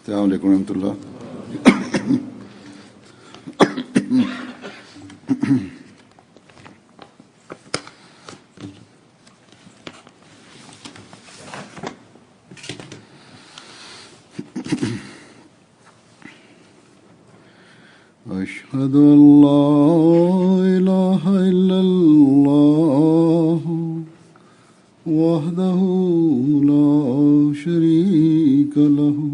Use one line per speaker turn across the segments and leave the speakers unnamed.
अस्सलाम वालेकुम रहमतुल्लाह। अशहदु अल्ला इलाहा इल्लल्लाह वहदहु ला शरीका लहु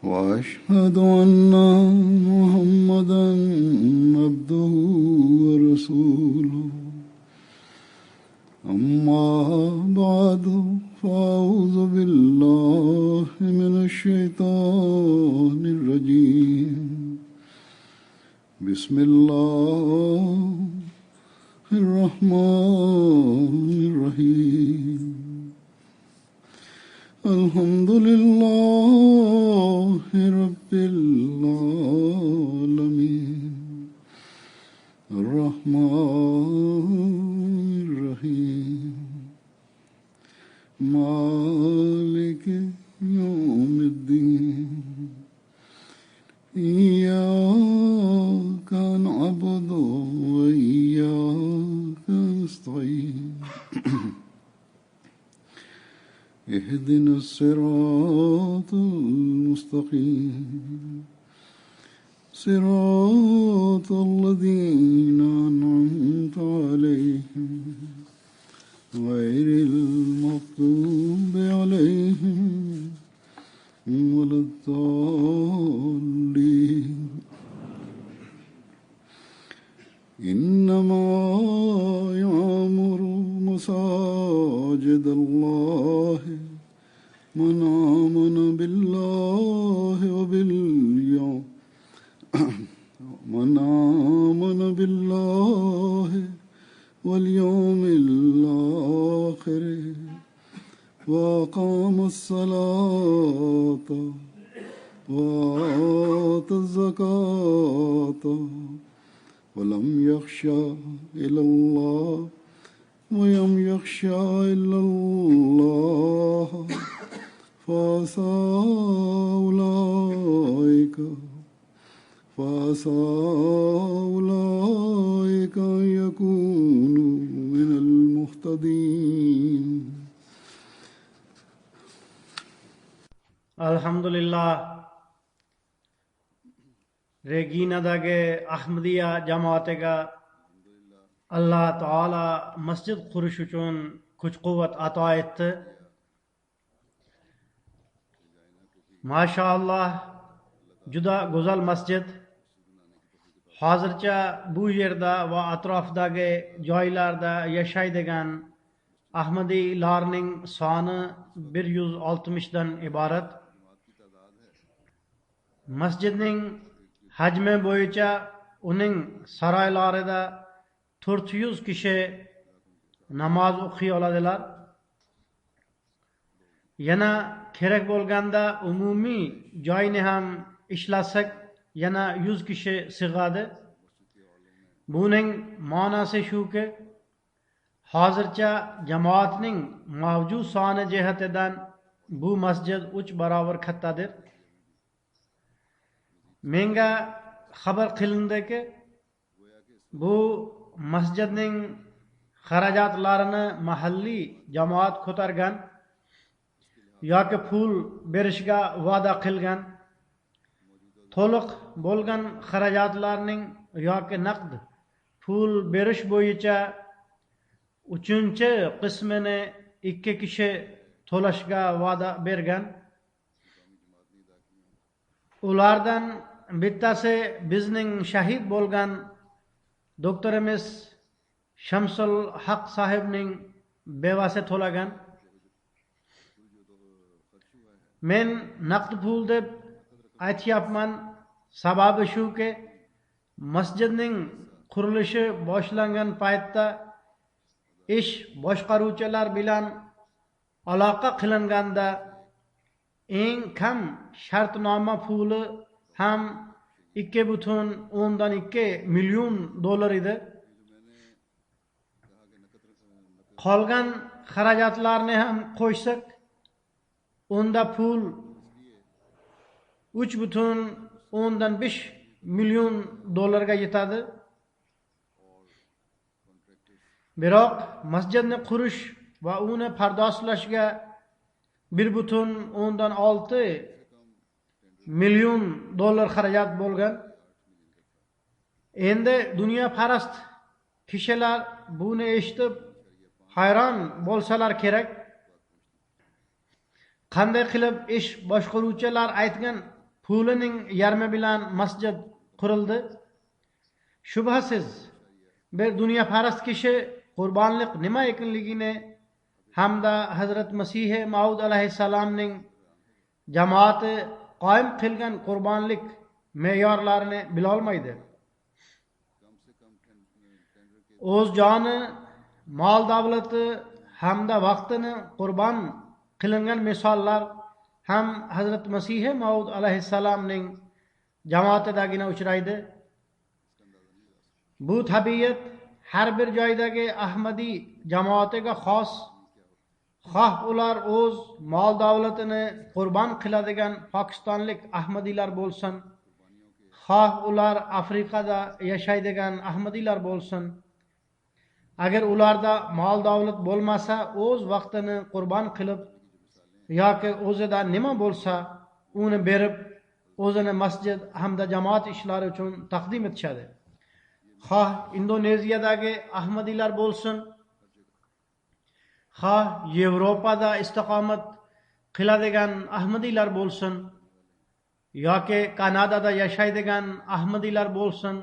वअशहदु अन्ना मुहम्मदन अब्दुहु व रसूलुहु। अम्मा बअदु फ़अऊज़ु बिल्लाहि मिनश शैतानिर रजीम। बिस्मिल्लाहिर रहमानिर रहीम। अल्हम्दुलिल्लाहि रब्बिल आलमीन अर्रहमानिर रहीम मालिकि यौमिद्दीन। इय्याका नअबुदु व इय्याका नस्तईन। इहदिना सिरातल मुस्तकीम सिरातल लज़ीना अनअमता अलैहिम गैरिल मग़्दूबि अलैहिम वलद्दाल्लीन। इन्नमा यअमुरु मसाजिदल्लाहि मन आमन बिल्लाहि वल यौमिल आखिर व अक़ामस सलाता व आतज़ ज़काता वलम यख़्शा इल्लल्लाह वलम यख़्शा इल्लल्लाह फ़असा उलाइका यकूनु मिनल मुहतदीन।
अल्हम्दुलिल्लाह रेगीनादागे अहमदिया जमातेगा अल्लाह ताला मस्जिद खुर्श uchun kuch quvvat ato etdi. Maşallah juda go'zal masjid. Hozircha bu yerda va atrofdagi joylarda yashaydigan ahmadiylarning soni 160 dan iborat. Masjidning hajmi bo'yicha uning saroylarida 400 kishi namoz o'qiy oladilar. Yana kerak bo'lganda umumiy joyni ham ishlasak yana 100 kishi sig'adi. Buning ma'nosi shuki, hozircha jamoatning mavjud soni jihatidan bu masjid 3 barobar kattadir. Menga xabar qilindiki, bu masjidning xarajatlarini mahalliy jamoat ko'targan yoki pul berishga va'da qilgan. To'liq bo'lgan xarajatlarning yoki naqd pul berish bo'yicha 3-chi qismini 2 kishi to'lashga va'da bergan. Ulardan bittasi bizning shahid bo'lgan doktorimiz Shamsul Haq sahibning bevasi to'lagan. Men naqd pul deb aytyapman, sababi shuki, masjidning qurilishi boshlangan paytda ish boshqaruvchilar bilan aloqa qilinganda eng kam shartnoma puli ham 2,2 million dollar edi. Qolgan xarajatlarni ham qo'ysak, unda pul 3,5 million dollarga yetadi. Biroq masjidni qurish va uni pardozlashga 1,6 million dollar xarajat bo'lgan. Endi dunyoparast kishilar buni eshitib hayron bo'lsalar kerak. Qanday qilib ish boshqaruvchilar aytgan pulining yarmi bilan masjid qurildi? Shubhasiz bir dunyoparast kishi qurbonlik nima ekanligini hamda Hazrat Masih Maud alayhissalomning jamoati qoyim qilgan qurbonlik me'yorlarini bila olmaydi. O'z joni, mol davlati hamda vaqtini qurbon qilingan misollar ham Hazrat Masih Maud alayhissalomning jamoatidagina uchraydi. Bu tabiat har bir joydagi Ahmadiy jamoatiga xos. Xoh ular o'z mol davlatini qurbon qiladigan pokistonlik ahmadiylar bo'lsin, xoh ular Afrikada yashaydigan ahmadiylar bo'lsin. Agar ularda mol davlat bo'lmasa, o'z vaqtini qurbon qilib yoki o'zida nima bo'lsa, uni berib, o'zini masjid hamda jamoat ishlari uchun taqdim etishadi. Xoh Indoneziyadagi ahmadiylar bo'lsin, xoh Yevropada istiqomat qiladigan ahmadiylar bo'lsin, yoki Kanadada yashaydigan ahmadiylar bo'lsin,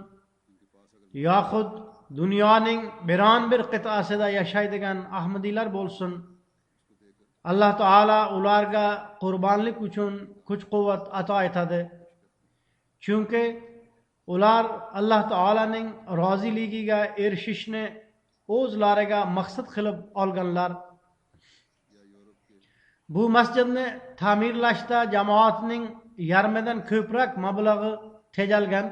yoxud dunyoning biron bir qit'asida yashaydigan ahmadiylar bo'lsin. Alloh taolo ularga qurbonlik uchun kuch-quvvat ato etadi. Chunki ular Alloh taolaning roziligiga erishishni o'zlariga maqsad qilib olganlar. Bu masjidni ta'mirlashda jamoatning yarmidan ko'proq mablag'i tejalgan.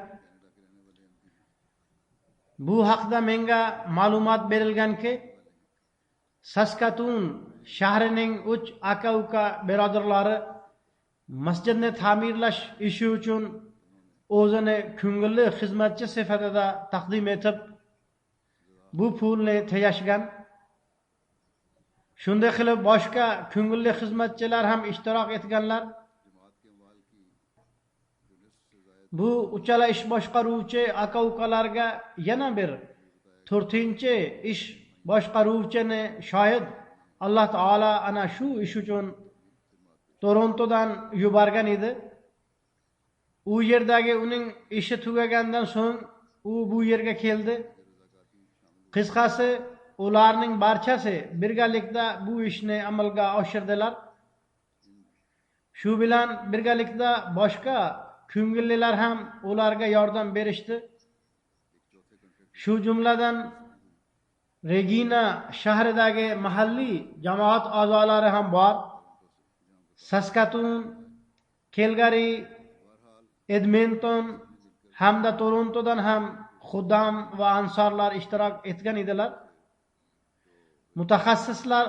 Bu haqda menga ma'lumot berilganki, Saskatoon shahrining 3 aka-uka birodarlari masjidni ta'mirlash ishi uchun o'zini ko'ngilli xizmatchi sifatida taqdim etib, bu pulni tejashgan. Shunday qilib boshqa ko'ngilli xizmatchilar ham ishtirok etganlar. Bu uchala ish boshqaruvchi aka-ukalarga yana bir 4-chi ish boshqaruvchini shoyid Alloh taolo ana shu ish uchun Torontodan yuborgan edi. U yerdagi uning ishi tugagandan so'ng u bu yerga keldi. Qisqasi, ularning barchasi birgalikda bu ishni amalga oshirdilar. Shu bilan birgalikda boshqa ko'ngillilar ham ularga yordam berishdi. Shu jumladan Regina shahridagi mahalliy jamoat a'zolari ham bor. Saskatoon, Calgary, Edmonton hamda Torontodan ham xuddam va ansorlar ishtirok etgan edilar. Mutaxassislar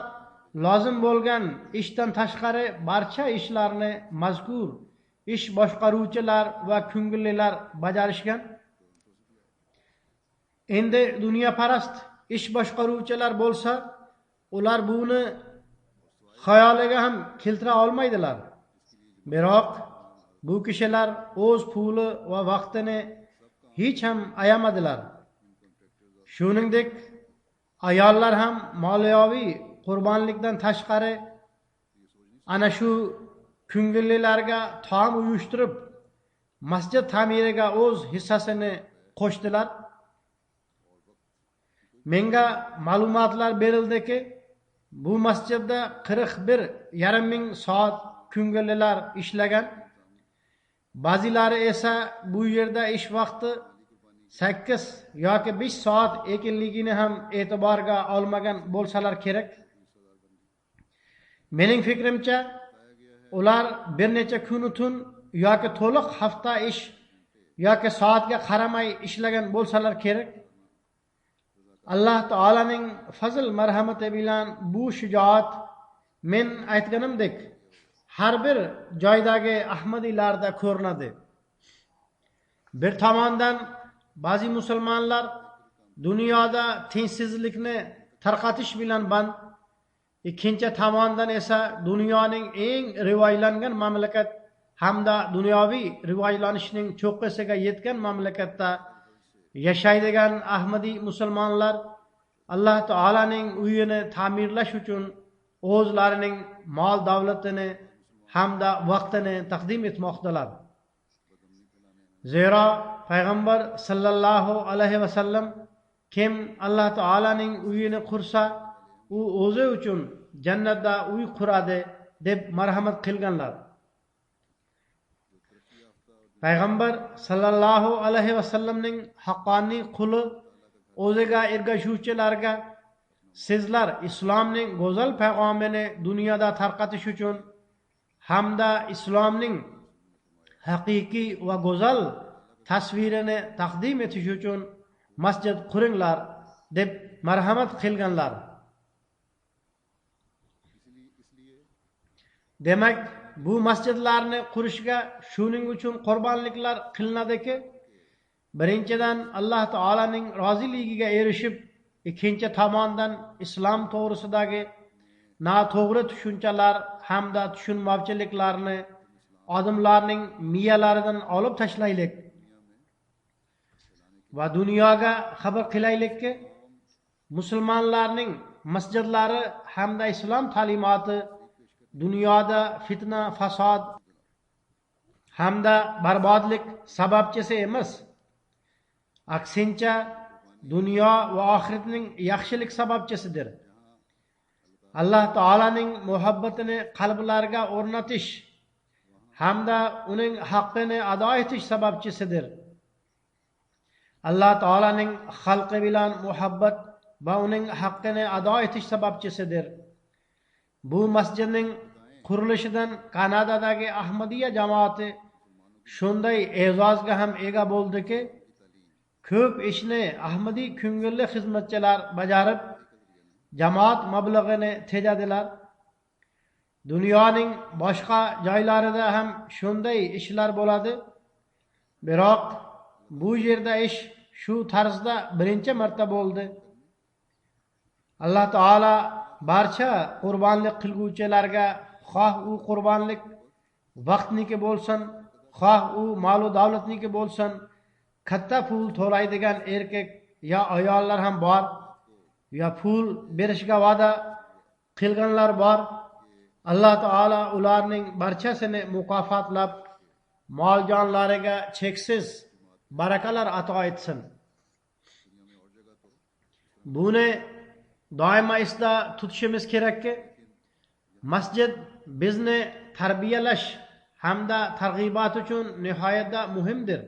lozim bo'lgan ishdan tashqari barcha ishlarni mazkur ish boshqaruvchilar va ko'ngillilar bajarishgan. Endi dunyoparast ish boshqaruvchilar bo'lsa, ular buni xayoliga ham keltira olmaydilar. Biroq bu kishilar o'z puli va vaqtini hech ham ayamadilar. Shuningdek, ayollar ham moliyaviy qurbonlikdan tashqari ana shu ko'ngillilarga taom uyushtirib, masjid ta'miriga o'z hissasini qo'shdilar. Menga ma'lumotlar berildiki, bu masjidda 41,5 ming soat ko'ngillilar ishlagan. Ba'zilari esa bu yerda ish vaqti 8 yoki 5 soat ekanligini ham e'tiborga olmagan bo'lsalar kerak. Mening fikrimcha, ular bir necha kun tun yoki to'liq hafta ish yoki soatga qaramay ishlagan bo'lsalar kerak. Alloh taolaning fazl marhamati bilan bu shijoat men aytganimdek har bir joydagi ahmadiylarda ko'rinadi. Bir tomondan ba'zi musulmonlar dunyoda tengsizlikni tarqatish bilan band, ikkinchi tomondan esa dunyoning eng rivojlangan mamlakat hamda dunyoviy rivojlanishning cho'qqisiga yetgan mamlakatda yashaydigan ahmadiy musulmonlar Alloh taolaning uyini ta'mirlash uchun o'zlarining mol davlatini hamda vaqtini taqdim etmoqdalar. Zero payg'ambar sallallohu alayhi vasallam kim Alloh taolaning uyini qursa, u o'zi uchun jannatda uy quradi deb marhamat qilganlar. Payg'ambar sallallohu alayhi vasallamning haqqoniy quli o'ziga ergashuvchilarga sizlar islomning go'zal payg'amini dunyoda tarqatish uchun hamda islomning haqiqiy va go'zal tasvirini taqdim etish uchun masjid quringlar deb marhamat qilganlar. Demak, bu masjidlarni qurishga shuning uchun qurbonliklar qilinadiki, birinchidan Alloh taolaning roziligiga erishib, ikkinchi tomondan islom to'g'risidagi noto'g'ri tushunchalar hamda tushunmovchiliklarni odamlarning miyalaridan olib tashlaylik va dunyoga xabar qilaylikki, musulmonlarning masjidlari hamda islom ta'limoti dunyoda fitna, fasod hamda barbodlik sababchisi emas, aksincha dunyo va oxiratning yaxshilik sababchisidir. Alloh taolaning muhabbatini qalblarga o'rnatish hamda uning haqqini ado etish sababchisidir. Alloh taolaning xalqi bilan muhabbat va uning haqqini ado etish sababchisidir. Bu masjidning qurilishidan Kanadadagi Ahmadiyya jamoati shunday e'zozga ham ega bo'ldiki, ko'p ishni Ahmadiy ko'ngilli xizmatchilar bajarib, jamoat mablag'ini tejadilar. Dunyoning boshqa joylarida ham shunday ishlar bo'ladi. Biroq bu yerda ish shu tarzda birinchi marta bo'ldi. Alloh taolo barcha qurbonlik qilguvchilarga, xoh u qurbonlik vaqtniki bo'lsin, xoh u mol va davlatniki bo'lsin, katta pul to'laydigan erkak ya ayollar ham bor, ya pul berishga va'da qilganlar bor. Alloh taolo ularning barchasini mukofotlab, mol jonlariga cheksiz barakalar ato etsin. Buni doimo esda tutishimiz kerakki, masjid bizni tarbiyalash hamda targ'ibot uchun nihoyatda muhimdir.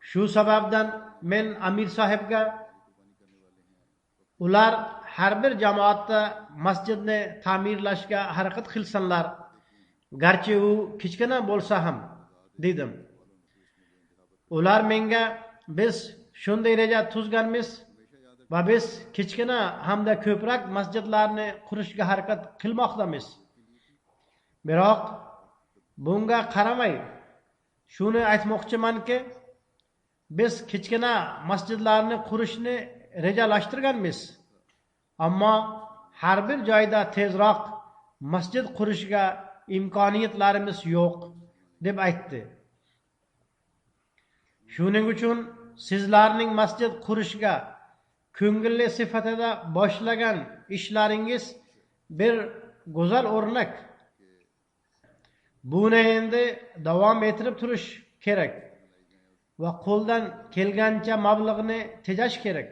Shu sababdan men amir sohibga ular har bir jamoatda masjidni ta'mirlashga harakat qilsinlar, garchi u kichkina bo'lsa ham dedim. Ular menga biz shunday reja tuzganmiz va biz kichkina hamda ko'proq masjidlarni qurishga harakat qilmoqdamiz. Biroq bunga qaramay shuni aytmoqchimanki, biz kichkina masjidlarni qurishni rejalashtirganmiz. Ammo har bir joyda tezroq masjid qurishga imkoniyatlarimiz yo'q deb aytdi. Shuning uchun sizlarning masjid qurishga ko'ngilli sifatida boshlagan ishlaringiz bir go'zal o'rnak. Buni endi davom ettirib turish kerak va qo'ldan kelgancha mablag'ni tejash kerak.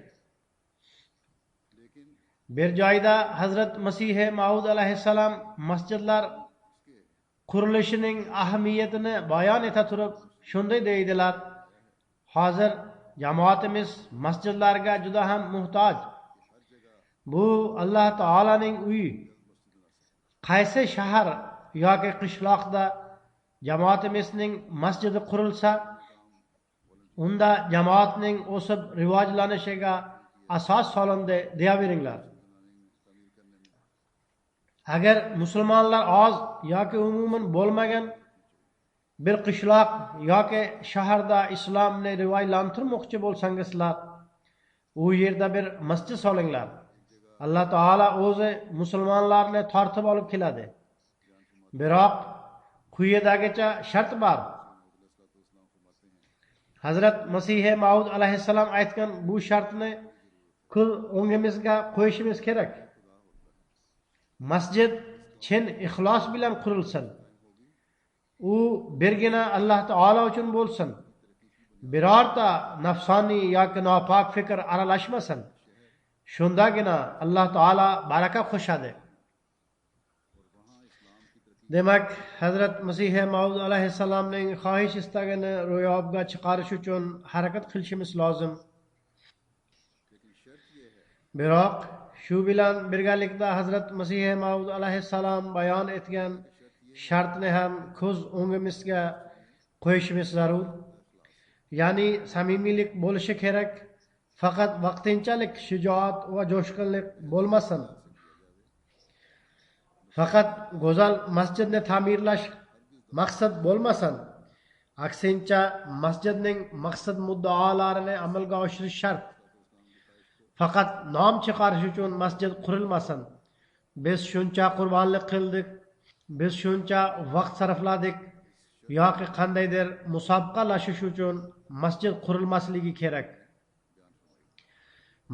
Bir joyda Hazrat Masih Maud alayhissalom masjidlar qurilishining ahamiyatini bayon eta turib shunday deydilar: hozir jamoatimiz masjidlarga juda ham muhtoj. Bu Alloh taolaning uyi. Qaysi shahar yoki qishloqda jamoatimizning masjidi qurilsa, unda jamoatning o'sib rivojlanishiga asos solindi deyaveringlar. agar musulmonlar oz yoki umuman bo'lmagan bir qishloq yoki shaharda islomni rivojlantirmoqchi bo'lsangizlar, u yerda bir masjid solinglar. Alloh taolo o'zi musulmonlarni tortib olib keladi. Biroq quyidagicha shart bor. Hazrat Masih Maud alayhissalom aytgan bu shartni ko'z o'ngimizga qo'yishimiz kerak. Masjid chin ixlos bilan qurilsin. U birgina Alloh taolo uchun bo'lsin. Birorta nafsoniy yoki nopok fikr aralashmasin. Shundagina Alloh taolo baraka qo'shadi. Demak, Hazrat Masih Maud alayhissalomning xohish istagini ro'yobga chiqarish uchun harakat qilishimiz lozim. Biroq shu bilan birgalikda Hazrat Masih Maud alayhissalom bayon etgan shartni ham ko'z o'ngimizga qo'yishimiz zarur. Ya'ni samimiylik bo'lishi kerak, faqat vaqtinchalik shijoat va jo'shqinlik bo'lmasin. Faqat go'zal masjidni ta'mirlash maqsad bo'lmasin. Aksincha, masjidning maqsad muddaolarini amalga oshirish shart. Faqat nom chiqarish uchun masjid qurilmasin. Biz shuncha qurbonlik qildik, biz shuncha vaqt sarfladik yoki qandaydir musobaqalashish uchun masjid qurilmasligi kerak.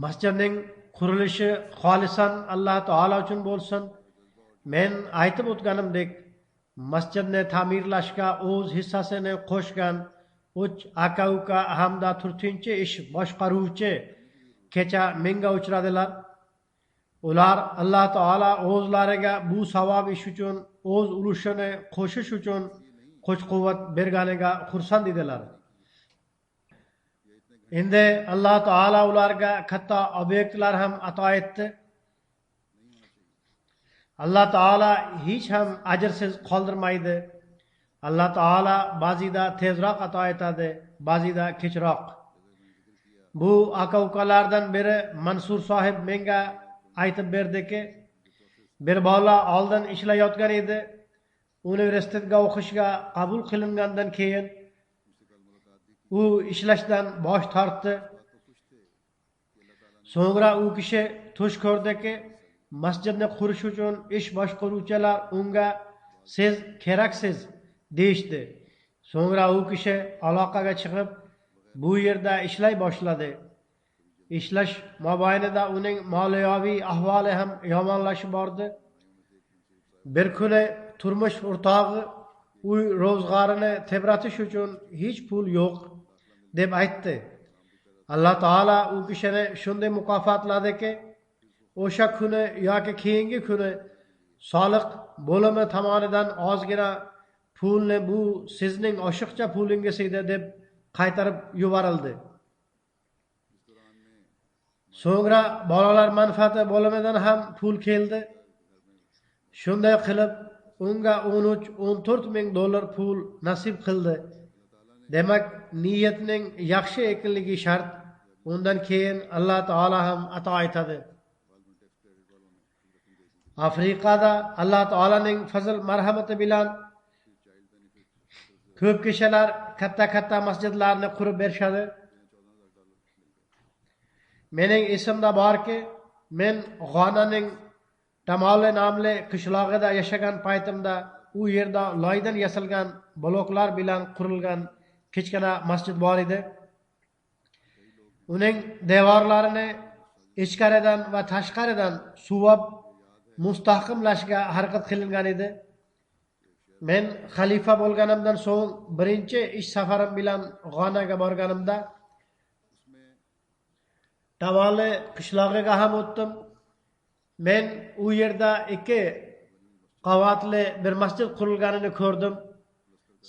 Masjidning qurilishi xolisan Alloh taolo uchun bo'lsin. Men aytib o'tganimdek, masjidni ta'mirlashga o'z hissasini qo'shgan 3 aka-uka hamda 4-chi ish boshqaruvchi kecha menga uchradilar. Ular Alloh taolo o'zlariga bu savob ish uchun o'z ulushini qo'shish uchun kuch-quvvat berganiga xursand edilar. Endi Alloh taolo ularga katta obyektlar ham ato etdi. Alloh taolo hech ham ajrsiz qoldirmaydi. Alloh taolo ba'zida tezroq ato etadi, ba'zida kechroq. Bu aka-ukalardan biri Mansur sohib menga aytib berdiki, bir bola oldin ishlayotgan edi. Universitetga o'qishga qabul qilingandan keyin u ishlashdan bosh tortdi. So'ngra u kishi tush ko'rdiki, masjidni qurish uchun ish boshqaruvchilar unga siz keraksiz deyishdi. So'ngra u kishi aloqaga chiqib bu yerda ishlay boshladi. Ishlash mobaynida uning moliyaviy ahvoli ham yomonlashib bordi. Bir kuni turmush o'rtog'i uy ro'zg'orini tebratish uchun hech pul yo'q deb aytdi. Alloh taolo u kishini shunday mukofotladiki, o'sha kuni yoki keyingi kuni soliq bo'limi tomonidan ozgina pulni bu sizning oshiqcha pulingiz edi deb qaytarib yuborildi. So'ngra bolalar manfaati bo'limidan ham pul keldi. Shunday qilib unga 13-14 ming dollar pul nasib qildi. Demak, niyatning yaxshi ekanligi shart. Undan keyin Alloh taolo ham ato etadi. Afrikada Alloh taolaning fazl marhamati bilan ko'p kishilar katta masjidlarni qurib berishadi. Mening esimda borki, men G'onaning Tamoli nomli qishlog'ida yashagan paytimda u yerda loydan yasalgan bloklar bilan qurilgan kichkina masjid bor edi. Uning devorlarini ichkaridan va tashqaridan suvab mustahkamlashga harakat qilingan edi. Men xalifa bo'lganimdan so'ng birinchi ish safarim bilan G'onaga borganimda Tamoli qishlog'iga ham o'tdim. Men u yerda 2 qavatli bir masjid qurilganini ko'rdim.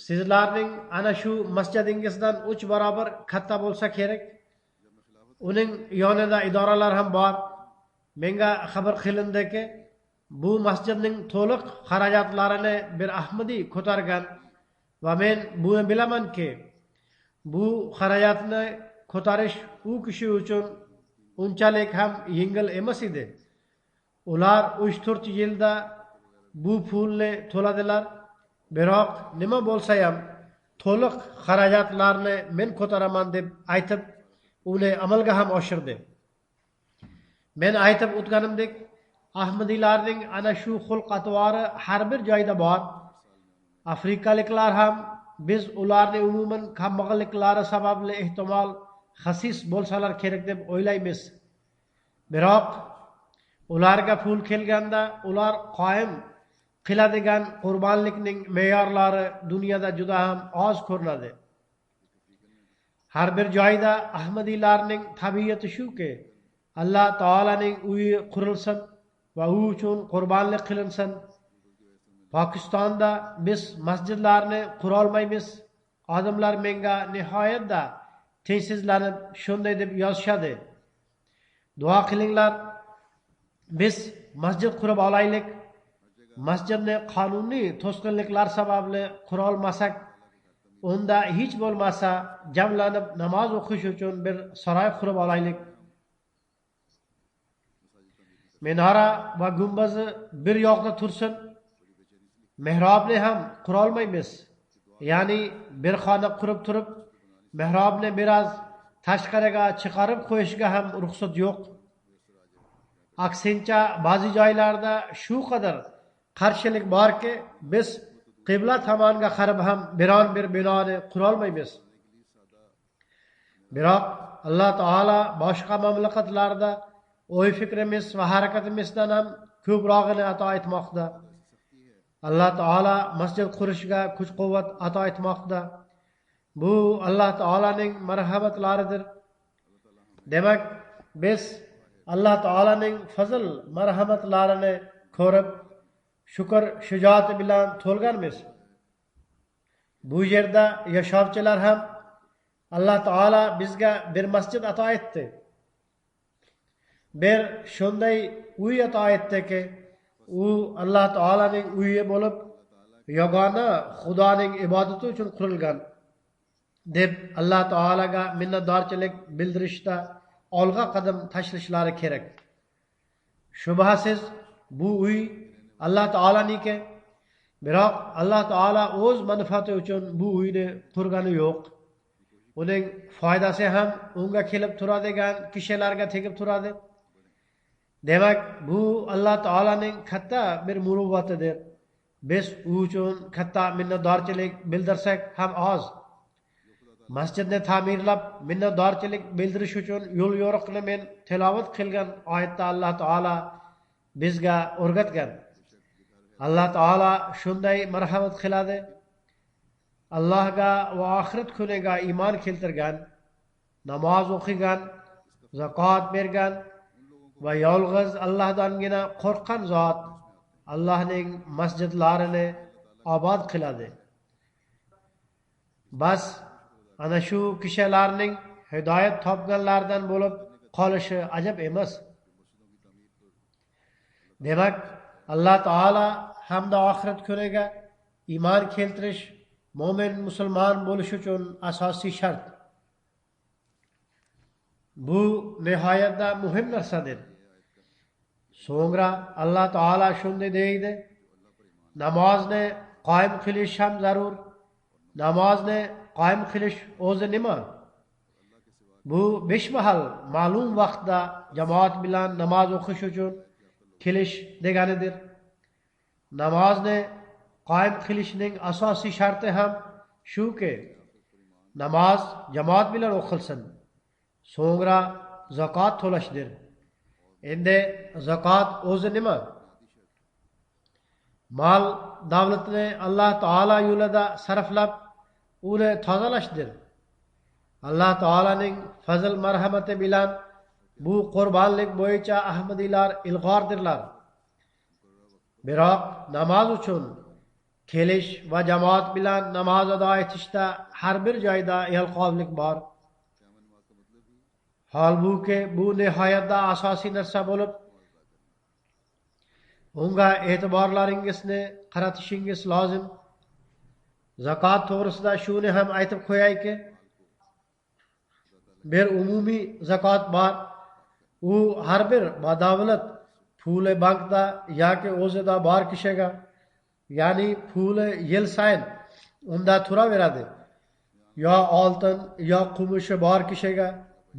Sizlarning ana shu masjidingizdan 3 barobar katta bo'lsa kerak. Uning yonida idoralar ham bor. Menga xabar qilindiki, bu masjidning to'liq xarajatlarini bir Ahmadiy ko'targan va men buni bilamanki, bu xarajatni ko'tarish u kishi uchun unchalik ham yengil emas edi. Ular 3-4 yilda bu pulni to'ladilar. Biroq nima bo'lsa ham to'liq xarajatlarni men ko'taraman deb aytib, uni amalga ham oshirdi. Men aytib o'tganimdek, Ahmadiylarning ana shu xulq-atvori har bir joyda bor. Afrikaliklar ham biz ularni umuman kambag'alliklari sababli ehtimol xasis bo'lsalar kerak deb o'ylaymiz. Biroq ularga pul kelganda ular qoyim qiladigan qurbonlikning me'yorlari dunyoda juda ham oz ko'rinadi. Har bir joyda Ahmadiylarning tabiati shuki, Alloh taolaning uyi qurilsin va u uchun qurbonlik qilinsin. Pokistonda biz masjidlarni qura olmaymiz. Odamlar menga nihoyatda tengsizlanib shunday deb yozishadi. Duo qilinglar, biz masjid qurib olaylik. Masjidni qonuniy to'sqinliklar sababli qura olmasak, unda hech bo'lmasa jamlanib namoz o'qish uchun bir saroy qurib olaylik. Minora va gumbazi bir yoqda tursin. Mehrobni ham qura olmaymiz. Ya'ni bir xona qurib turib, mehrobni biroz tashqariga chiqarib qo'yishga ham ruxsat yo'q. Aksincha ba'zi joylarda shu qadar qarshilik borki, biz qibla tomonga qarab ham biron bir binoni qura olmaymiz. Biroq Alloh taolo boshqa mamlakatlarda o'y fikrimiz va harakatimizdan ham ko'prog'ini ato etmoqda. Alloh taolo masjid qurishga kuch-quvvat ato etmoqda. Bu Alloh taolaning marhamatlaridir. Demak, biz Alloh taolaning fazl marhamatlarini ko'rib, shukr shijoati bilan to'lganmiz. Bu yerda yashovchilar ham Alloh taolo bizga bir masjid ato etdi. Bir shunday uy ato etdiki, u Alloh taolaning uyi bo'lib, yagona Xudoning ibodati uchun qurilgan deb Alloh taolaga minnatdorchilik bildirishda olg'a qadam tashlashlari kerak. Shubhasiz bu uy Alloh taolaniki, biroq Alloh taolo o'z manfaati uchun bu uyni qurgani yo'q. Uning foydasi ham unga kelib turadigan kishilarga tegib turadi. Demak, bu Alloh taolaning katta bir muruvvatidir. Biz u uchun katta minnatdorchilik bildirsak ham oz. Masjidni ta'mirlab minnatdorchilik bildirish uchun yo'l yo'riqni men tilovat qilgan oyatda Alloh taolo bizga o'rgatgan. Alloh taolo shunday marhamat qiladi. Allohga va oxirat kuniga iymon keltirgan, namoz o'qigan, zakot bergan va yolg'iz Allohdangina qo'rqqan zot Allohning masjidlarini obod qiladi. Bas ana shu kishilarning hidoyat topganlardan bo'lib qolishi ajab emas. Demak, Alloh taolo hamda oxirat kuniga iymon keltirish mo'min musulmon bo'lish uchun asosiy shart. Bu nihoyatda muhim narsadir. So'ngra Alloh taolo shunday deydi: namozni qoyim qilish ham zarur. Namozni qoyim qilish o'zi nima? Bu 5 mahal ma'lum vaqtda jamoat bilan namoz o'qish uchun kelish deganidir. Namozni qoyim qilishning asosiy sharti ham shuki, namoz jamoat bilan o'qilsin. So'ngra zakot to'lashdir. Endi zakot o'zi nima? Mol davlatni Alloh taolo yo'lida sarflab, uni tozalashdir. Alloh taolaning fazl marhamati bilan bu qurbonlik bo'yicha Ahmadiylar ilg'ordirlar. Biroq namoz uchun kelish va jamoat bilan namoz ado etishda har bir joyda yalqovlik bor. Holbuki bu nihoyatda asosiy narsa bo'lib, unga e'tiborlaringizni qaratishingiz lozim. Zakot to'g'risida shuni ham aytib qo'yayki, bir umumiy zakot bor. U har bir badavlat puli bankda yoki o'zida bor kishiga, ya'ni puli yil sayin unda turaveradi, yo oltin yo kumushi bor kishiga,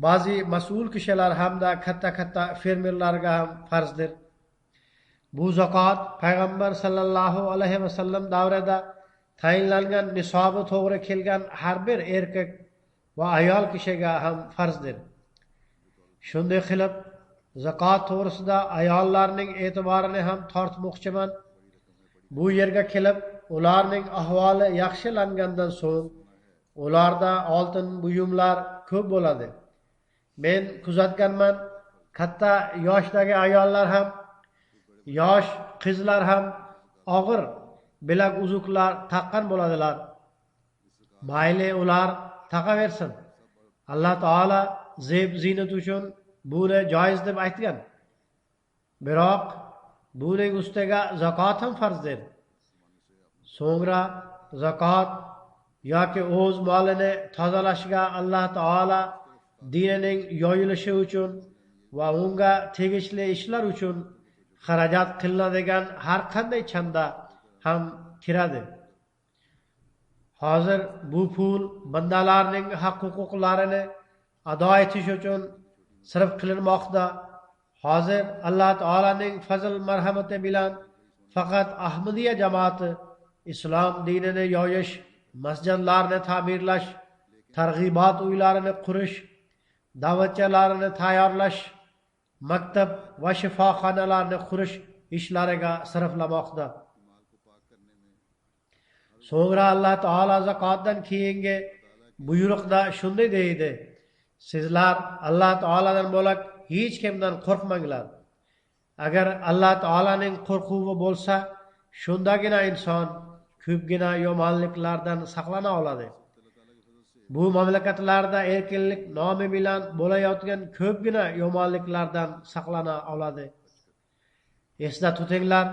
ba'zi mas'ul kishilar hamda katta fermerlarga ham farzdir. Bu zakot payg'ambar sallallohu alayhi vasallam davrida tayinlangan nisobi to'g'ri kelgan har bir erkak va ayol kishiga ham farzdir. Shunday qilib, zakot to'g'risida ayollarning e'tiborini ham tortmoqchiman. Bu yerga kelib, ularning ahvoli yaxshilangandan so'ng ularda oltin buyumlar ko'p bo'ladi. Men kuzatganman, katta yoshdagi ayollar ham, yosh qizlar ham og'ir bilak uzuklar taqqan bo'ladilar. Mayli ular taqaversin. Alloh taolo zeb ziynat uchun buni joiz deb aytgan. Biroq buning ustiga zakot ham farzdir. So'ngra zakot yoki o'z molini tozalashga Alloh taolo dinining yoyilishi uchun va unga tegishli ishlar uchun xarajat qilinadigan har qanday chanda ham kiradi. Hozir bu pul bandalarning haq-huquqlarini ado etish uchun sarf qilinmoqda. Hozir Alloh taolaning fazl marhamati bilan faqat Ahmadiya jamoati islom dinini yoyish, masjidlarni ta'mirlash, targ'ibot uylarini qurish, da'vatchilarni tayyorlash, maktab va shifoxonalarni qurish ishlariga sarflamoqda. So'ngra Alloh taolo zakotdan keyingi buyruqda shunday deydi: sizlar Alloh taoladan bo'lak hech kimdan qo'rqmanglar. Agar Alloh taolaning qo'rquvi bo'lsa, shundagina inson ko'pgina yomonliklardan saqlana oladi. Bu mamlakatlarda erkinlik nomi bilan bo'layotgan ko'pgina yomonliklardan saqlana oladi. Esda tutinglar,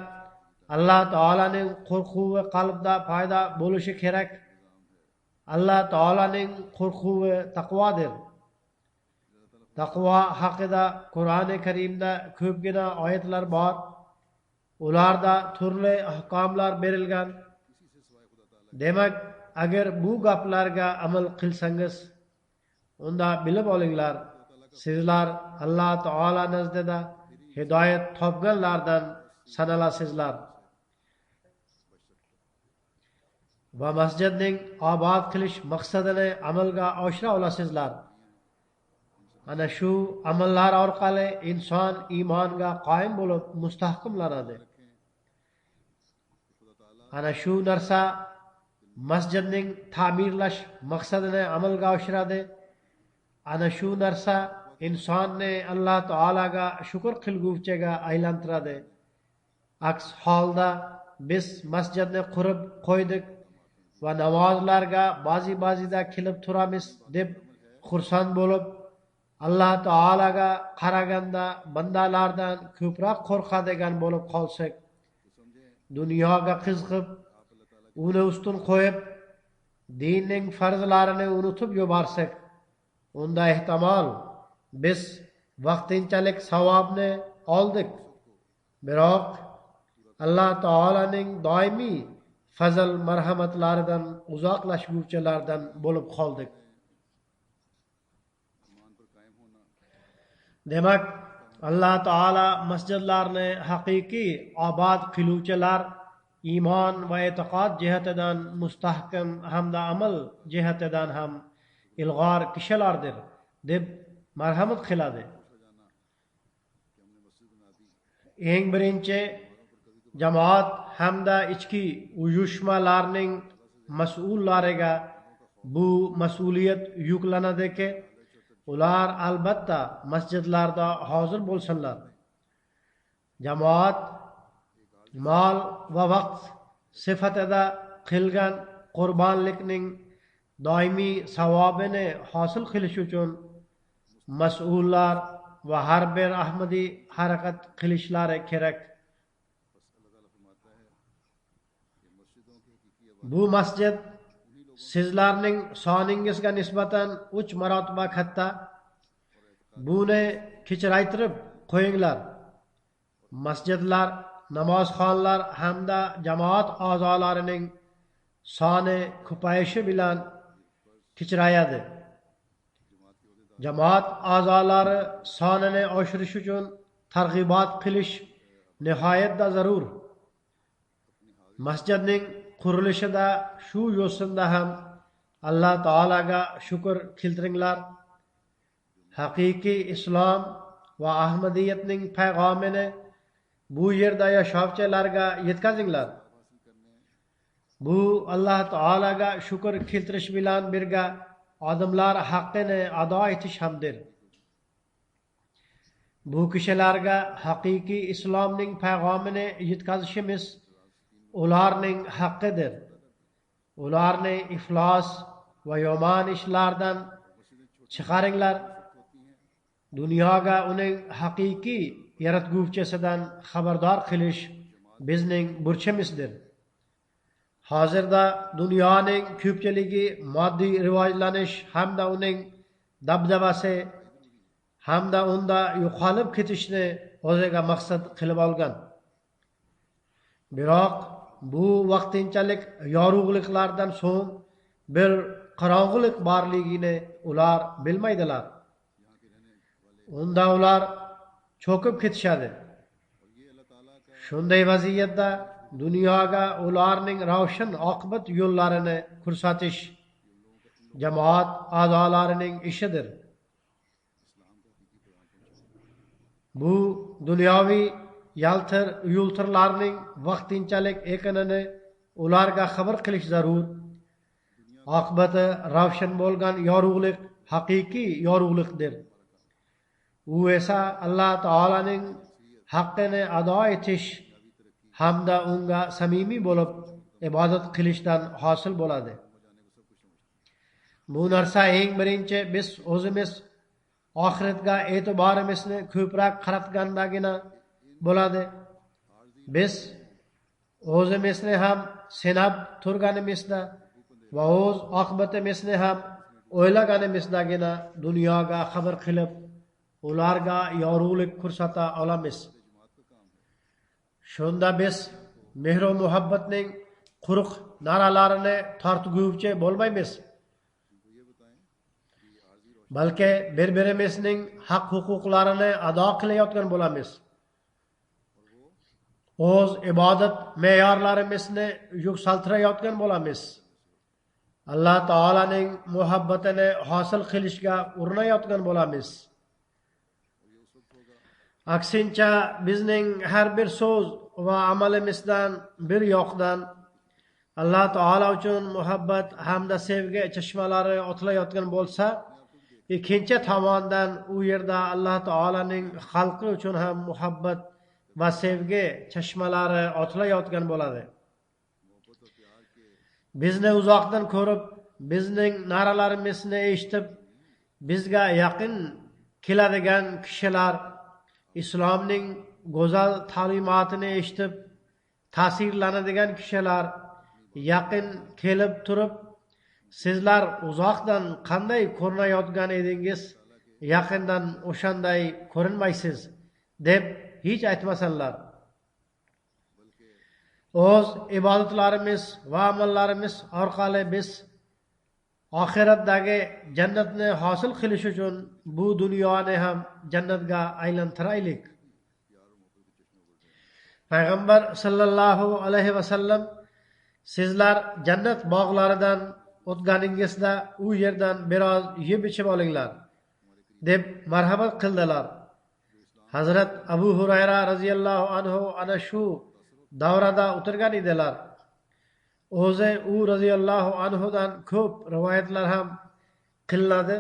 Alloh taolaning qo'rquvi qalbda paydo bo'lishi kerak. Alloh taolaning qo'rquvi taqvodir. Taqvo haqida Qur'oni Karimda ko'pgina oyatlar bor. Ularda turli ahkomlar berilgan. Demak, agar bu gaplarga amal qilsangiz, unda bilib olinglar, sizlar Alloh taolo nazdida hidoyat topganlardan sanalasizlar. Va masjidning obod qilish maqsadini amalga oshira olasizlar. Ana shu amallar orqali inson iymonga qoyim bo'lib mustahkamlanadi. Ana shu narsa masjidning ta'mirlash maqsadini amalga oshiradi. Ana shu narsa insonni Alloh taolaga shukr qilguvchiga aylantiradi. Aks holda biz masjidni qurib qo'ydik va namozlarga ba'zida kelib turamiz deb xursand bo'lib, Alloh taolaga qaraganda bandalardan ko'proq qo'rqadigan bo'lib qolsak, dunyoga qiziqib, uni ustun qo'yib, dinning farzlarini unutib yuborsak, unda ehtimol biz vaqtinchalik savobni oldik. Biroq Alloh taolaning doimiy fazl marhamatlaridan uzoqlashuvchilardan bo'lib qoldik. Demak, Alloh taolo masjidlarni haqiqiy obod qiluvchilar, iymon va e'tiqod jihatidan mustahkam hamda amal jihatidan ham ilg'or kishilardir deb marhamat qiladi. Eng birinchi jamoat hamda ichki uyushmalarning mas'ullariga bu mas'uliyat yuklanadiki, ular albatta masjidlarda hozir bo'lsinlar. Jamoat mol va vaqt sifatida qilgan qurbonlikning doimiy savobini hosil qilish uchun mas'ullar va har bir ahmadiy harakat qilishlari kerak. Bu masjid sizlarning soningizga nisbatan 3 marotaba katta. Buni kechiraytirib qo'yinglar. masjidlar, namozxonlar hamda jamoat a'zolarining soni ko'payishi bilan kichrayadi. Jamoat a'zolari sonini oshirish uchun targ'ibot qilish nihoyatda zarur. Masjidning qurilishida shu yo'sinda ham Alloh taolaga shukr keltiringlar. Haqiqiy islom va ahmadiyatning payg'amini bu yerda yashovchilarga yetkazinglar. Bu Alloh taolaga shukr keltirish bilan birga odamlar haqqini ado etish hamdir. Bu kishilarga haqiqiy islomning payg'amini yetkazishimiz ularning haqqidir. Ularni iflos va yomon ishlardan chiqaringlar. Dunyoga uning haqiqiy yaratguvchisidan xabardor qilish bizning burchimizdir. Hozirda dunyoning ko'pchiligi moddiy rivojlanish hamda uning dabdabasi hamda unda yo'qolib ketishni o'ziga maqsad qilib olgan. Biroq bu vaqtinchalik yorug'liklardan so'ng bir qorong'ulik borligini ular bilmaydilar. Unda ular cho'kib ketishadi. Shunday vaziyatda dunyoga ularning ravshan oqibat yo'llarini ko'rsatish jamoat a'zolarining ishidir. Bu dunyoviy yultirlarning vaqtinchalik ekanini ularga xabar qilish zarur. Oqibati ravshan bo'lgan yorug'lik haqiqiy yorug'likdir. U esa Alloh taolaning haqqini ado etish hamda unga samimiy bo'lib ibodat qilishdan hosil bo'ladi. Bu narsa eng birinchi biz o'zimiz oxiratga e'tiborimizni ko'proq qaratgandagina bo'ladi. Biz o'zimizni ham sinab turganimizda va o'z oqibatimizni ham o'ylaganimizdagina dunyoga xabar qilib, ularga yorug'lik ko'rsata olamiz. Shunda biz mehr va muhabbatning quruq naralarini tortguvchi bo'lmaymiz. Balki bir-birimizning haq-huquqlarini ado qilayotgan bo'lamiz. O'z ibodat me'yorlarimizni yuksaltirayotgan bo'lamiz. Alloh taolaning muhabbatini hosil qilishga urinayotgan bo'lamiz. Aksincha bizning har bir so'z va amalimizdan bir yoqdan Alloh taolo uchun muhabbat hamda sevgi chashmalari otilayotgan bo'lsa, ikkinchi tomondan u yerda Alloh taolaning xalqi uchun ham muhabbat va sevgi chashmalari otilayotgan bo'ladi. Bizni uzoqdan ko'rib, bizning naralarimizni eshitib, bizga yaqin keladigan kishilar islomning go'zal ta'limotini eshitib ta'sirlanadigan kishilar yaqin kelib turib, sizlar uzoqdan qanday ko'rinayotgan edingiz, yaqindan o'shanday ko'rinmaysiz deb hech aytmasanlar. O'z ibodatlarimiz va amallarimiz orqali biz oxiratdagi jannatni hosil qilish uchun bu dunyoni ham jannatga aylantiraylik. Payg'ambar sallallohu alayhi vasallam sizlar jannat bog'laridan o'tganingizda u yerdan biroz yeb ichib olinglar deb marhamat qildilar. Hazrat Abu Hurayra radhiyallohu anhu ana shu davrada o'tirgan edilar. O'zi u radhiyallohu anhudan ko'p rivoyatlar ham qilinadi.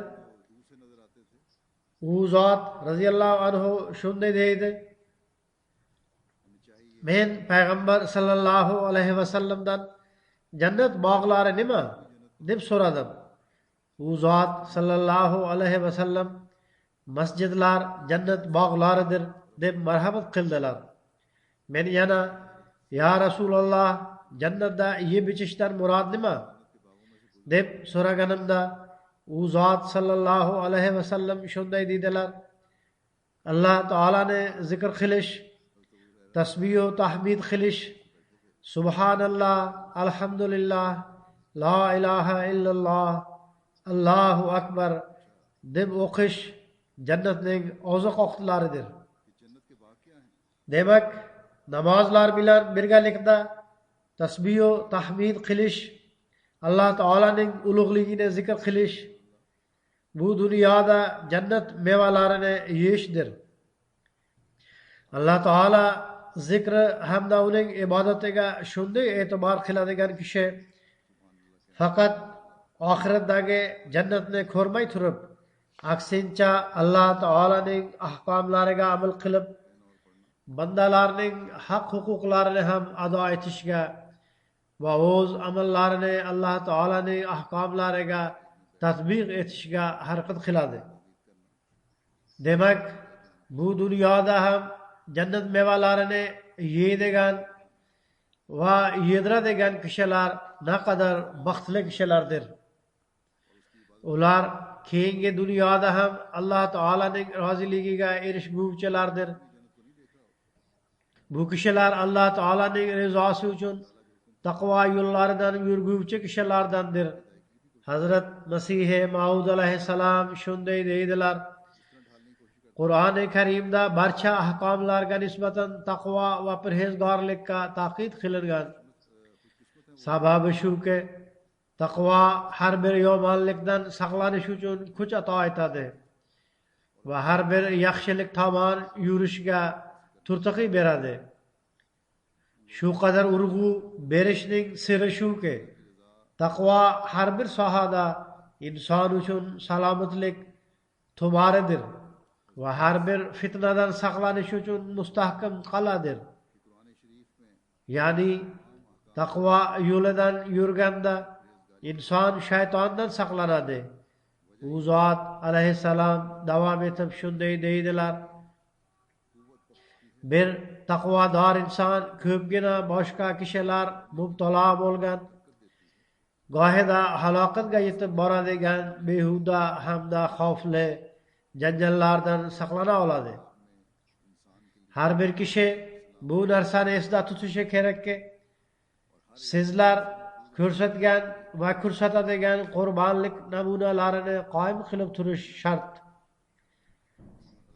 U zot radhiyallohu anhu shunday deydi: men payg'ambar sallallohu alayhi vasallamdan jannat bog'lari nima deb so'radim. U zot sallallohu alayhi vasallam masjidlar jannat bog'laridir deb marhamat qildilar. Men yana ya Rasululloh, jannatda yeb ichishdan murod nima deb so'raganimda u zot sallallohu alayhi vasallam shunday dedilar: Alloh taolani zikr qilish tasbih va tahmid qilish, subhanalloh, alhamdulillah, la ilaha illalloh, allohu akbar deb o'qish jannatning oziq ovqatlaridir. Demak, namozlar bilan birgalikda tasbih va tahmid qilish, Alloh taolaning ulug'ligini zikr qilish, bu dunyoda jannat mevalarini yeyishdir. Alloh taolo zikri hamda uning ibodatiga shunday e'tibor qiladigan kishi faqat oxiratdagi jannatni ko'rmay turib, aksincha Alloh taolaning ahkomlariga amal qilib, bandalarning haq huquqlarini ham ado etishga va o'z amallarini Alloh taolaning ahkomlariga tatbiq etishga harakat qiladi. Demak, bu dunyoda ham jannat mevalarini yeydigan va yediradigan kishilar naqadar baxtli kishilardir. Ular keyingi dunyoda ham Alloh taolaning roziligiga erishguvchilardir. Bu kishilar Alloh taolaning rizosi uchun taqvo yo'llaridan yurguvchi kishilardandir. Hazrat Masih Maud alayhissalom shunday deydilar: Qur'oni Karimda barcha ahkomlarga nisbatan taqvo va perhezgorlikka ta'kid qilingan. Sababi shuki, taqvo har bir yomonlikdan saqlanish uchun kuch ato etadi va har bir yaxshilik tomon yurishga turtqi beradi. Shu qadar urg'u berishning siri shuki, taqvo har bir sohada inson uchun salomatlik tumoridir va har bir fitnadan saqlanish uchun mustahkam qal'adir. Ya'ni taqvo yo'lidan yurganda inson shaytondan saqlanadi. U zot alayhissalom davom etib shunday deydilar: bir taqvodor inson ko'pgina boshqa kishilar mubtalo bo'lgan, gohida halokatga yetib boradigan behuda hamda xavfli janjallardan saqlana oladi. Har bir kishi bu narsani esda tutishi kerakki, sizlar ko'rsatgan va ko'rsatadigan qurbonlik namunalarini qoyim qilib turish shart.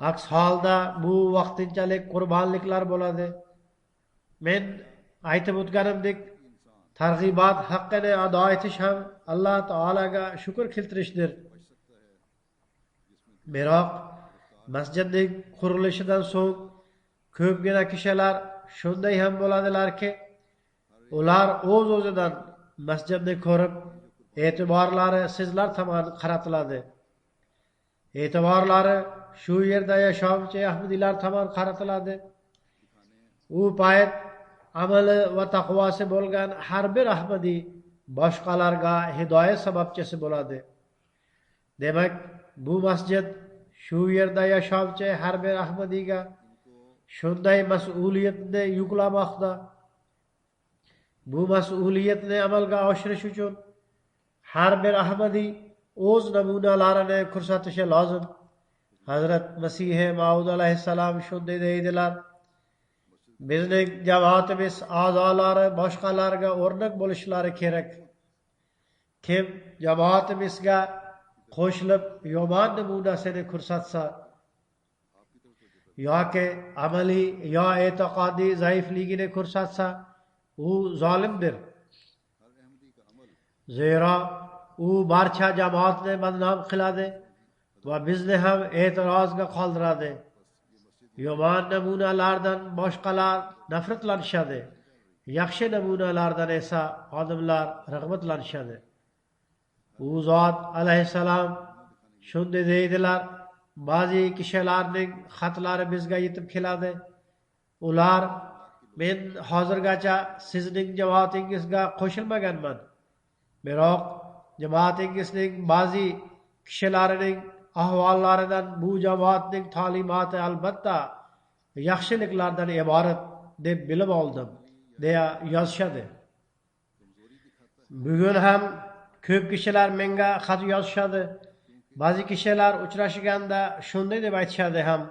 Aks holda bu vaqtinchalik qurbonliklar bo'ladi. Men aytib o'tganimdek, targ'ibot haqqini ado etish ham Alloh taolaga shukr keltirishdir. Biroq masjidning qurilishidan so'ng ko'pgina kishilar shunday ham bo'ladilarki, ular o'z-o'zidan masjidni ko'rib, e'tiborlari sizlar tomon qaratiladi. E'tiborlari shu yerda yashovchi ahmadiylar tomon qaratiladi. U payt amali va taqvosi bo'lgan har bir ahmadiy boshqalarga hidoyat sababchisi bo'ladi. Demak, bu masjid shu yerda yashovchi har bir ahmadiyga shunday mas'uliyatni yuklamoqda. Bu mas'uliyatni amalga oshirish uchun har bir ahmadiy o'z namunalarini ko'rsatishi lozim. Hazrat Masih Maud alayhissalom shunday deydilar: bizning jamoatimiz a'zolari boshqalarga o'rnak bo'lishlari kerak. Kim jamoatimizga qo'shilib yomon namunasini ko'rsatsa yoki amaliy yo e'tiqodiy zaifligini ko'rsatsa, u zolimdir. Zero u barcha jamoatni badnom qiladi va bizni ham e'tirozga qoldiradi. Yomon namunalardan boshqalar nafratlanishadi, yaxshi namunalardan esa odamlar rag'batlanishadi. U zot alayhissalom shunday deydilar: ba'zi kishilarning xatlari bizga yetib keladi. Ular: men hozirgacha sizning jamoatingizga qo'shilmaganman. Biroq jamoatingizning ba'zi kishilarining ahvollaridan bu jamoatning ta'limoti albatta yaxshiliklardan iborat deb bilib oldim, deya yozishadi. Bugun ham ko'p kishilar menga xat yozishadi. Ba'zi kishilar uchrashganda shunday deb aytishadi ham: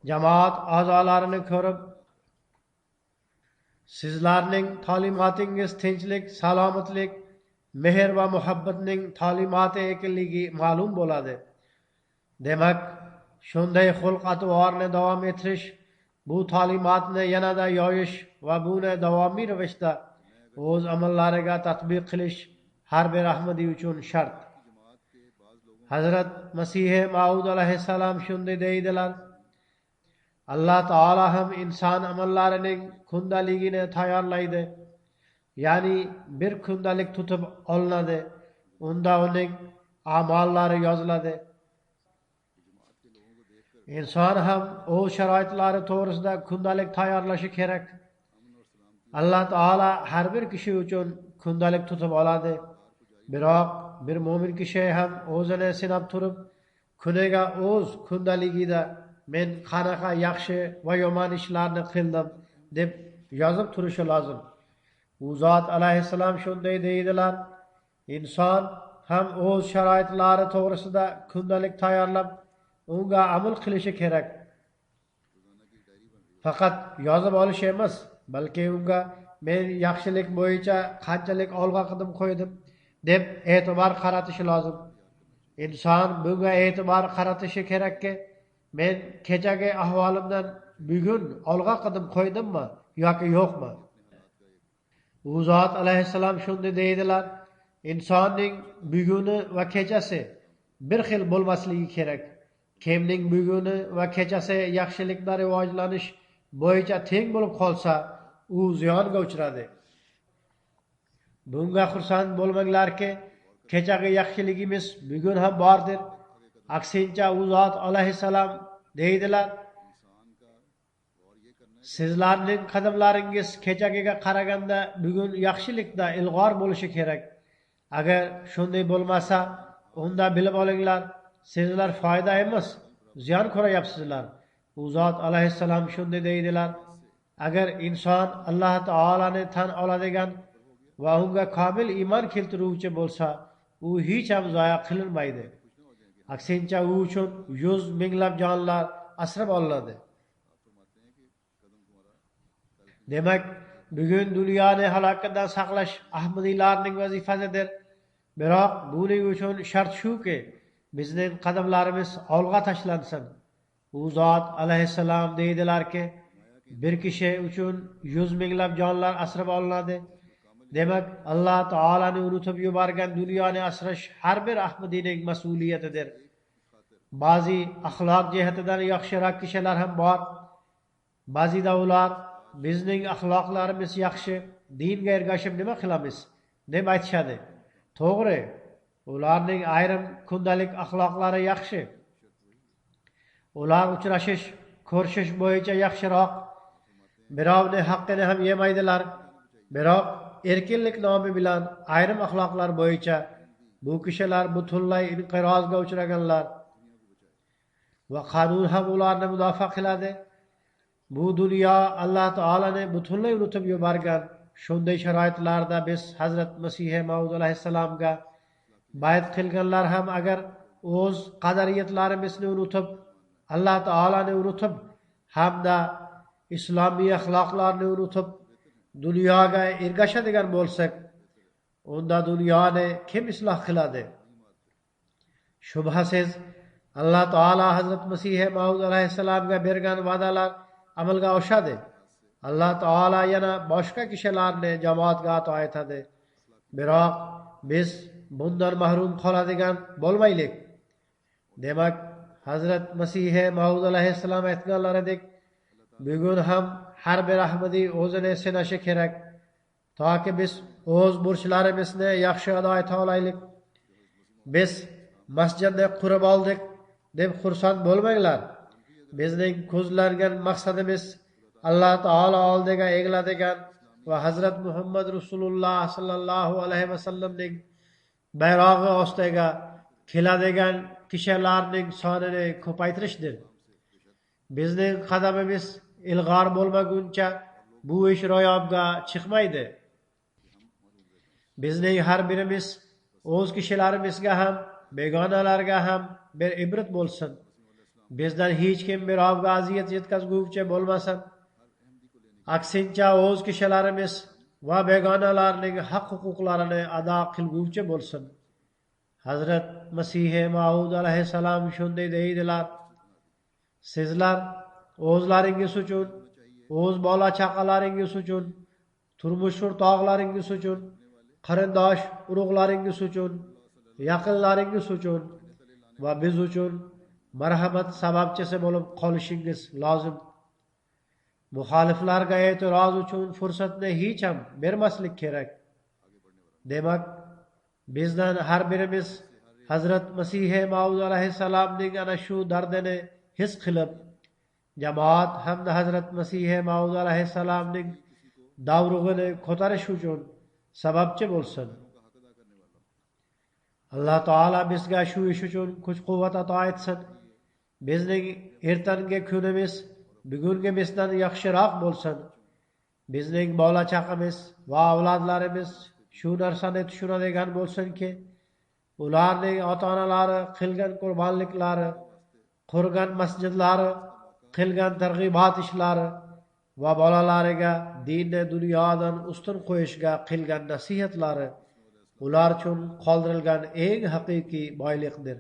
jamoat a'zolarini ko'rib, Sizlarning ta'limotingiz tinchlik, salomatlik, mehr va muhabbatning ta'limoti ekanligi ma'lum bo'ladi. Demak, shunday xulq-atvorni davom ettirish, bu ta'limotni yanada yoyish va buni davomiy ravishda o'z amallariga tatbiq qilish har bir ahmadiy uchun shart. Hazrat Masihi Maud alayhissalom shunday deydilar: Allah Taala ham inson amallarining kundaligini tayyorlaydi. Ya'ni bir kundalik tutib olinadi. Unda uning amollari yoziladi. İnson ham o'z sharoitlari to'g'risida kundalik tayyorlashi kerak. Allah Taala har bir kishi uchun kundalik tutib oladi. Biroq bir mo'min kishi ham o'zini sinab turib, kuniga o'z kundaligida men qanaqa yaxshi va yomon ishlarni qildim deb yozib turishi lozim. U zot alayhissalom shunday deydilar: inson ham o'z sharoitlari to'g'risida kundalik tayyorlab, unga amal qilishi kerak. Faqat yozib olish emas, balki unga men yaxshilik bo'yicha qanchalik olg'a qadam qo'ydim deb e'tibor qaratishi lozim. Inson bunga e'tibor qaratishi kerakki, men kechagi ahvolimdan bugun olg'a qadam qo'ydimmi yoki yo'qmi? U zot alayhissalom shunday deydilar: insonning buguni va kechasi bir xil bo'lmasligi kerak. Kimning buguni va kechasi yaxshilikda rivojlanish bo'yicha teng bo'lib qolsa, u ziyonga uchradi. Bunga xursand bo'lmanglarki, kechagi yaxshiligimiz bugun ham bordir. Aksincha u zot alayhissalom deydilar: sizlarning qadamlaringiz kechagiga qaraganda bugun yaxshilikda ilg'or bo'lishi kerak. Agar shunday bo'lmasa, unda bilib olinglar, sizlar foyda emas, ziyon ko'rayapsizlar. U zot alayhissalom shunday deydilar: agar inson Alloh taolani tan oladigan va unga komil iymon keltiruvchi bo'lsa, u hech ham zoya qilinmaydi. Aksincha u uchun 100 minglab jonlar asrab olinadi. Demak, bugun dunyoni halokatdan saqlash ahmadiylarning vazifasidir. Biroq buning uchun shart shuki, bizning qadamlarimiz olg'a tashlansin. U zot alayhissalom deydilarki, bir kishi uchun 100 minglab jonlar asrab olinadi. Demak, Alloh taolani unutib yuborgan dunyoni asrash har bir ahmadiyning mas'uliyatidir. Ba'zi axloq jihatidan yaxshiroq kishilar ham bor. Ba'zida ular bizning axloqlarimiz yaxshi, dinga ergashib nima qilamiz deb aytishadi. To'g'ri, ularning ayrim kundalik axloqlari yaxshi. Ular uchrashish, ko'rishish bo'yicha yaxshiroq. Birovning haqqini ham yemaydilar. Biroq erkinlik nomi bilan ayrim axloqlar bo'yicha bu kishilar butunlay inqirozga uchraganlar va qonun ham ularni mudofaa qiladi. Bu dunyo Alloh taolani butunlay unutib yuborgan. Shunday sharoitlarda biz Hazrat Masihi Maud alayhissalomga bayat qilganlar ham agar o'z qadariyatlarimizni unutib, Alloh taolani unutib, hamda islomiy axloqlarni unutib, dunyoga ergashadigan bo'lsak, unda dunyoni kim isloh qiladi? Shubhasiz, Alloh taolo Hazrat Masihi Maud alayhissalomga bergan va'dalar amalga oshadi. Alloh taolo yana boshqa kishilarni jamoatga ato etadi. Biroq biz bundan mahrum qoladigan bo'lmaylik. Demak, Hazrat Masihi Maud alayhissalom aytganlaridek, bugun ham har bir ahmadiy o'zini sinashi kerak, toki biz o'z burchlarimizni yaxshi ado eta olaylik. Biz masjidni qurib oldik deb xursand bo'lmanglar. Bizning ko'zlangan maqsadimiz Alloh taolo oldiga egiladigan va Hazrat Muhammad Rasululloh sallallohu alayhi vasallamning bayrog'i ostiga keladigan kishilarning sonini ko'paytirishdir. Bizning qadamimiz ilg'or bo'lmaguncha bu ish ro'yobga chiqmaydi. Bizning har birimiz o'z kishilarimizga ham, begonalarga ham bir ibrat bo'lsin. Bizdan hech kim birovga aziyat yetkazguvchi bo'lmasin. Aksincha o'z kishilarimiz va begonalarning haq huquqlarini ado qilguvchi bo'lsin. Hazrat Masihi Maud alayhissalom shunday deydilar: sizlar o'zlaringiz uchun, o'z bola chaqalaringiz uchun, turmush o'rtoqlaringiz uchun, qarindosh urug'laringiz uchun, yaqinlaringiz uchun va biz uchun marhamat sababchisi bo'lib qolishingiz lozim. Muxoliflarga e'tiroz uchun fursatni hech ham bermaslik kerak. Demak, bizdan har birimiz Hazrat Masihi Maud alayhissalomning ana shu dardini his qilib, jamoat hamda Hazrat Masihi Maud alayhissalomning davrug'ini ko'tarish uchun sababchi bo'lsin. Alloh taolo bizga shu ish uchun kuch-quvvat ato etsin. Bizning ertangi kunimiz bugungi bizdan yaxshiroq bo'lsin. Bizning bola chaqamiz va avlodlarimiz shu narsani tushunadigan bo'lsinki, ularning ota-onalari qilgan qurbonliklari, qurgan masjidlari, qilgan targ'ibot ishlari va bolalariga dinni dunyodan ustun qo'yishga qilgan nasihatlari ular uchun qoldirilgan eng haqiqiy boylikdir.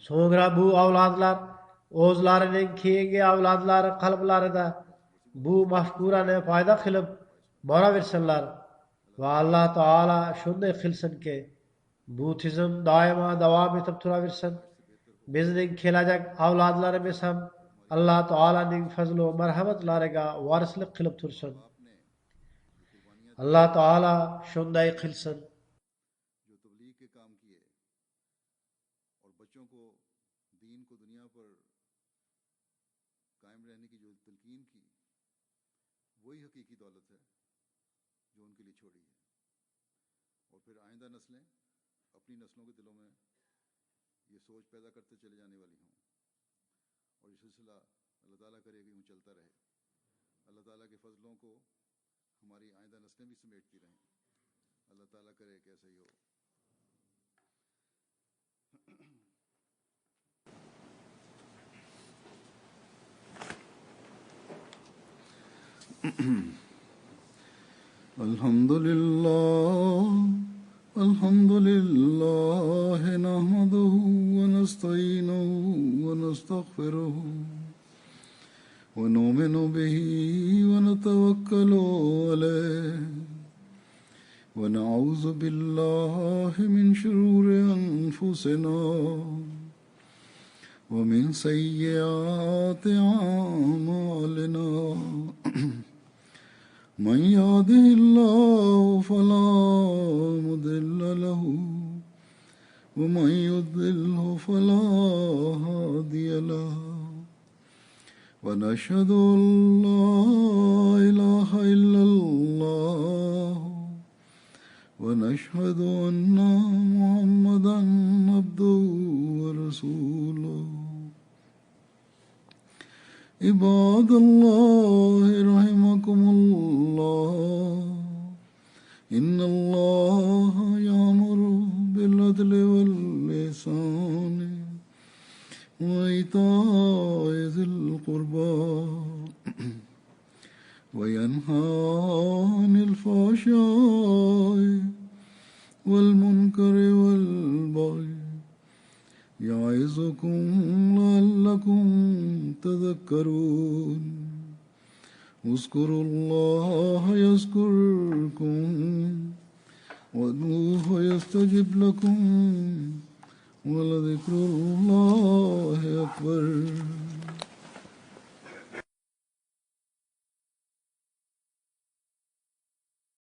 So'ngra bu avlodlar o'zlarining keyingi avlodlari qalblarida bu mafkurani foyda qilib boraversinlar va Alloh taolo shunday qilsinki, bu tizim doimo davom etib turaversin. Bizning kelajak avlodlarimiz ham Alloh taolaning fazl va marhamatlariga varislik qilib tursin. Alloh taolo shunday qilsin.
वही हकीकी दौलत है जो उनके लिए छोड़ी है, और फिर आइंदा नस्लें अपनी नस्लों के दिलों में ये सोच पैदा करते चले जाने वाली हों, और ये सिलसिला अल्लाह ताला करे कि यूँ चलता रहे। अल्लाह ताला के फजलों को हमारी आइंदा नस्लें भी समेटती रहें। अल्लाह ताला करे कि ऐसा ही हो। अल्हम्दुलिल्लाह नहमदुहु व नस्तईनुहु व नस्तगफिरुहु व नुमिनु बिही व नतवक्कलु अलैहि व नऊज़ु बिल्लाहि मिन शुरूरि अनफुसिना व मिन सय्यिआति अअमालिना मन यहदिहिल्लाहु फला मुदिल्ल लहु व मन युद्लिल्हु फला हादिय लहु व नशहदु अन ला इलाहा इल्लल्लाह व नशहदु अन्ना मुहम्मदन अब्दुहु व रसूलुहु। इबादल्लाह रहमकुमुल्लाह इन्नल्लाह यामुरु बिल अदलि वल इहसानि व इताइ ज़िल क़ुर्बा व यन्हा अनिल फ़हशाइ वल मुनकरि वल बग़य याइज़ुकुम लअल्लकुम तज़क्करून। उज़्कुरुल्लाह यज़्कुरकुम वदऊहु यस्तजिब लकुम व लज़िक्रुल्लाहि अकबर।